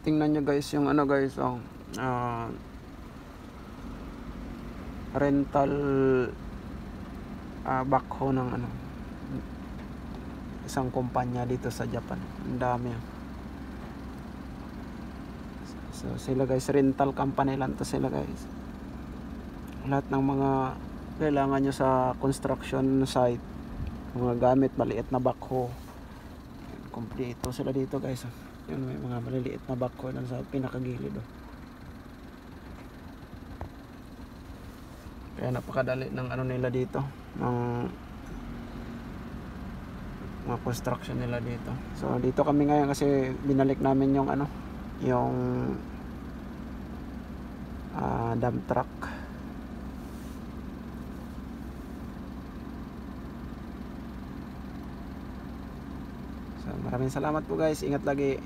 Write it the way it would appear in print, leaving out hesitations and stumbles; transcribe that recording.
tingnan nyo guys yung ano guys, rental backhoe ng ano, isang kumpanya dito sa Japan. Ang dami. So sila guys, rental company lang to sila guys. Lahat ng mga kailangan nyo sa construction site, mga gamit, maliit na backhoe, kompleto sila dito guys. Yun, may mga maliliit na backhoe lang sa pinakagilid. Kaya napakadali ng ano nila dito, ng mga construction nila dito. So dito kami ngayon kasi binalik namin yung ano, yung dump truck. So maraming salamat po guys, ingat lagi.